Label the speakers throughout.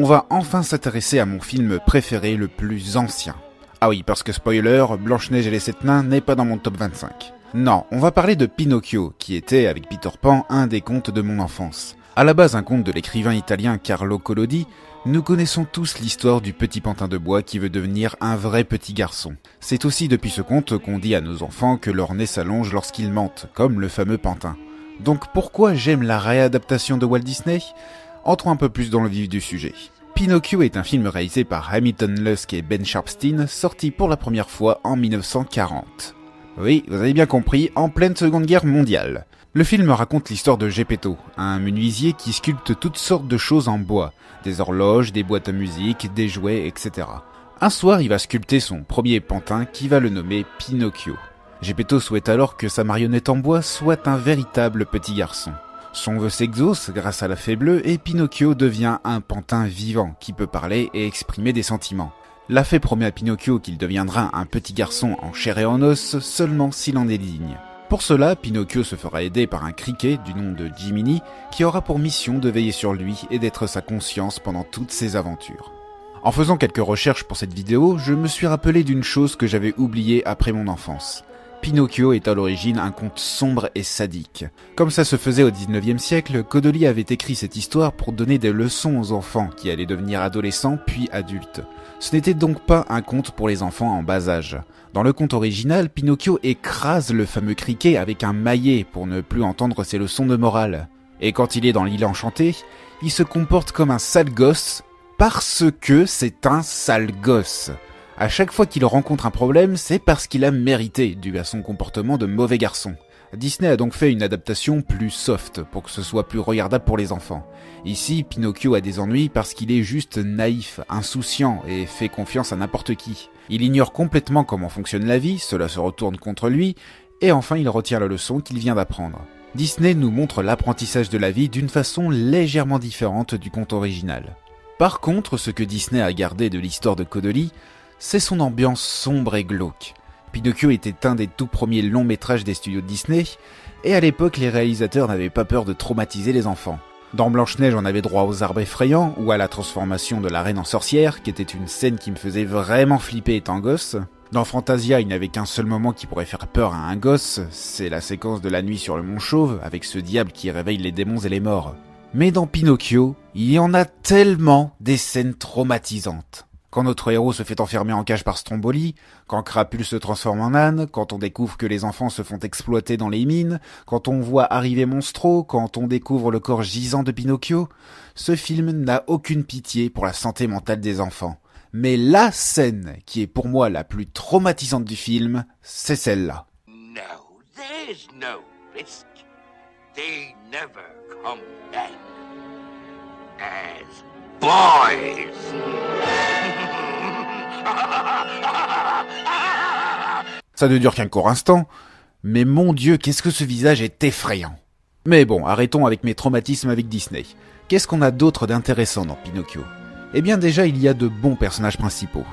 Speaker 1: va enfin s'intéresser à mon film préféré le plus ancien. Ah oui, parce que spoiler, Blanche-Neige et les 7 nains n'est pas dans mon top 25. Non, on va parler de Pinocchio, qui était, avec Peter Pan, un des contes de mon enfance. À la base un conte de l'écrivain italien Carlo Collodi, nous connaissons tous l'histoire du petit pantin de bois qui veut devenir un vrai petit garçon. C'est aussi depuis ce conte qu'on dit à nos enfants que leur nez s'allonge lorsqu'ils mentent, comme le fameux pantin. Donc pourquoi j'aime la réadaptation de Walt Disney ? Entrons un peu plus dans le vif du sujet. Pinocchio est un film réalisé par Hamilton Luske et Ben Sharpsteen, sorti pour la première fois en 1940. Oui, vous avez bien compris, en pleine Seconde Guerre mondiale. Le film raconte l'histoire de Geppetto, un menuisier qui sculpte toutes sortes de choses en bois, des horloges, des boîtes à musique, des jouets, etc. Un soir, il va sculpter son premier pantin qui va le nommer Pinocchio. Geppetto souhaite alors que sa marionnette en bois soit un véritable petit garçon. Son vœu s'exauce grâce à la fée bleue et Pinocchio devient un pantin vivant qui peut parler et exprimer des sentiments. La fée promet à Pinocchio qu'il deviendra un petit garçon en chair et en os seulement s'il en est digne. Pour cela, Pinocchio se fera aider par un criquet du nom de Jiminy qui aura pour mission de veiller sur lui et d'être sa conscience pendant toutes ses aventures. En faisant quelques recherches pour cette vidéo, je me suis rappelé d'une chose que j'avais oubliée après mon enfance. Pinocchio est à l'origine un conte sombre et sadique. Comme ça se faisait au 19e siècle, Codoli avait écrit cette histoire pour donner des leçons aux enfants qui allaient devenir adolescents puis adultes. Ce n'était donc pas un conte pour les enfants en bas âge. Dans le conte original, Pinocchio écrase le fameux criquet avec un maillet pour ne plus entendre ses leçons de morale. Et quand il est dans l'île enchantée, il se comporte comme un sale gosse parce que c'est un sale gosse. À chaque fois qu'il rencontre un problème, c'est parce qu'il a mérité, dû à son comportement de mauvais garçon. Disney a donc fait une adaptation plus soft, pour que ce soit plus regardable pour les enfants. Ici, Pinocchio a des ennuis parce qu'il est juste naïf, insouciant et fait confiance à n'importe qui. Il ignore complètement comment fonctionne la vie, cela se retourne contre lui, et enfin il retient la leçon qu'il vient d'apprendre. Disney nous montre l'apprentissage de la vie d'une façon légèrement différente du conte original. Par contre, ce que Disney a gardé de l'histoire de Codoli, c'est son ambiance sombre et glauque. Pinocchio était un des tout premiers longs métrages des studios Disney, et à l'époque les réalisateurs n'avaient pas peur de traumatiser les enfants. Dans Blanche-Neige, on avait droit aux arbres effrayants, ou à la transformation de la reine en sorcière, qui était une scène qui me faisait vraiment flipper étant gosse. Dans Fantasia, il n'y avait qu'un seul moment qui pourrait faire peur à un gosse, c'est la séquence de la nuit sur le mont Chauve, avec ce diable qui réveille les démons et les morts. Mais dans Pinocchio, il y en a tellement des scènes traumatisantes. Quand notre héros se fait enfermer en cage par Stromboli, quand Crapule se transforme en âne, quand on découvre que les enfants se font exploiter dans les mines, quand on voit arriver Monstro, quand on découvre le corps gisant de Pinocchio, ce film n'a aucune pitié pour la santé mentale des enfants. Mais la scène qui est pour moi la plus traumatisante du film, c'est celle-là.
Speaker 2: No, there's no risk. They never come back as boys.
Speaker 1: Ça ne dure qu'un court instant, mais mon Dieu, qu'est-ce que ce visage est effrayant. Mais bon, arrêtons avec mes traumatismes avec Disney. Qu'est-ce qu'on a d'autre d'intéressant dans Pinocchio ? Eh bien déjà, il y a de bons personnages principaux.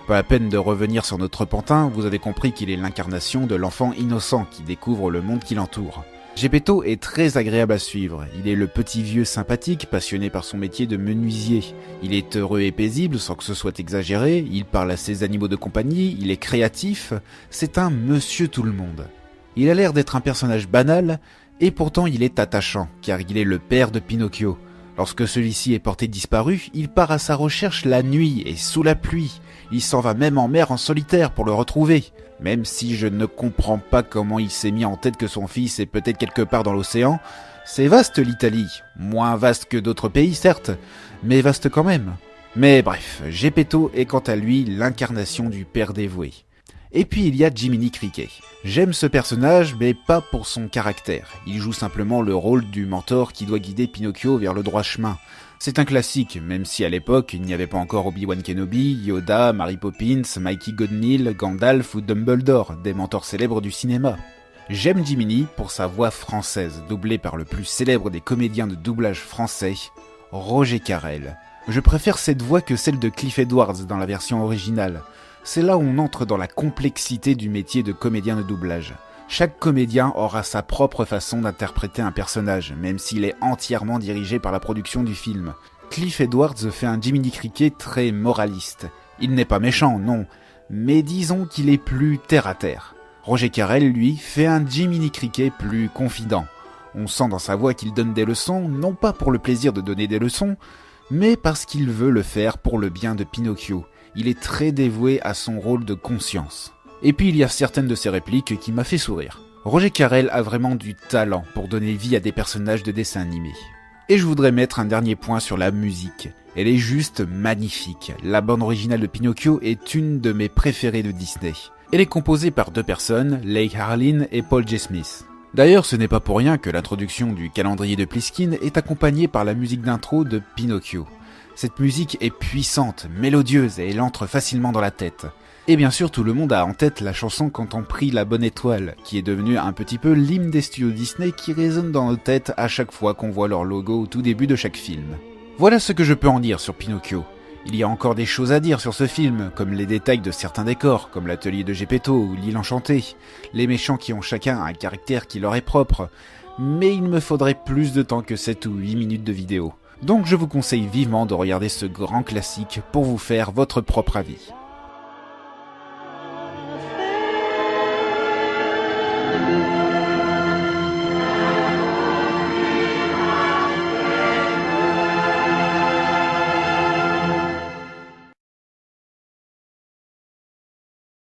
Speaker 1: Pas la peine de revenir sur notre pantin, vous avez compris qu'il est l'incarnation de l'enfant innocent qui découvre le monde qui l'entoure. Geppetto est très agréable à suivre, il est le petit vieux sympathique, passionné par son métier de menuisier. Il est heureux et paisible sans que ce soit exagéré, il parle à ses animaux de compagnie, il est créatif, c'est un monsieur tout le monde. Il a l'air d'être un personnage banal, et pourtant il est attachant, car il est le père de Pinocchio. Lorsque celui-ci est porté disparu, il part à sa recherche la nuit et sous la pluie. Il s'en va même en mer en solitaire pour le retrouver. Même si je ne comprends pas comment il s'est mis en tête que son fils est peut-être quelque part dans l'océan, c'est vaste l'Italie. Moins vaste que d'autres pays certes, mais vaste quand même. Mais bref, Geppetto est quant à lui l'incarnation du père dévoué. Et puis il y a Jiminy Cricket. J'aime ce personnage, mais pas pour son caractère. Il joue simplement le rôle du mentor qui doit guider Pinocchio vers le droit chemin. C'est un classique, même si à l'époque il n'y avait pas encore Obi-Wan Kenobi, Yoda, Mary Poppins, Mikey Godneil, Gandalf ou Dumbledore, des mentors célèbres du cinéma. J'aime Jiminy pour sa voix française, doublée par le plus célèbre des comédiens de doublage français, Roger Carrel. Je préfère cette voix que celle de Cliff Edwards dans la version originale. C'est là où on entre dans la complexité du métier de comédien de doublage. Chaque comédien aura sa propre façon d'interpréter un personnage, même s'il est entièrement dirigé par la production du film. Cliff Edwards fait un Jiminy Cricket très moraliste. Il n'est pas méchant, non, mais disons qu'il est plus terre-à-terre. Roger Carrel, lui, fait un Jiminy Cricket plus confident. On sent dans sa voix qu'il donne des leçons, non pas pour le plaisir de donner des leçons, mais parce qu'il veut le faire pour le bien de Pinocchio. Il est très dévoué à son rôle de conscience. Et puis il y a certaines de ses répliques qui m'a fait sourire. Roger Carrel a vraiment du talent pour donner vie à des personnages de dessins animés. Et je voudrais mettre un dernier point sur la musique. Elle est juste magnifique. La bande originale de Pinocchio est une de mes préférées de Disney. Elle est composée par 2 personnes, Leigh Harlin et Paul J. Smith. D'ailleurs, ce n'est pas pour rien que l'introduction du calendrier de Pliskin est accompagnée par la musique d'intro de Pinocchio. Cette musique est puissante, mélodieuse et elle entre facilement dans la tête. Et bien sûr, tout le monde a en tête la chanson Quand on prie la bonne étoile, qui est devenue un petit peu l'hymne des studios Disney qui résonne dans nos têtes à chaque fois qu'on voit leur logo au tout début de chaque film. Voilà ce que je peux en dire sur Pinocchio. Il y a encore des choses à dire sur ce film, comme les détails de certains décors, comme l'atelier de Geppetto ou l'île enchantée, les méchants qui ont chacun un caractère qui leur est propre, mais il me faudrait plus de temps que 7 ou 8 minutes de vidéo. Donc je vous conseille vivement de regarder ce grand classique pour vous faire votre propre avis.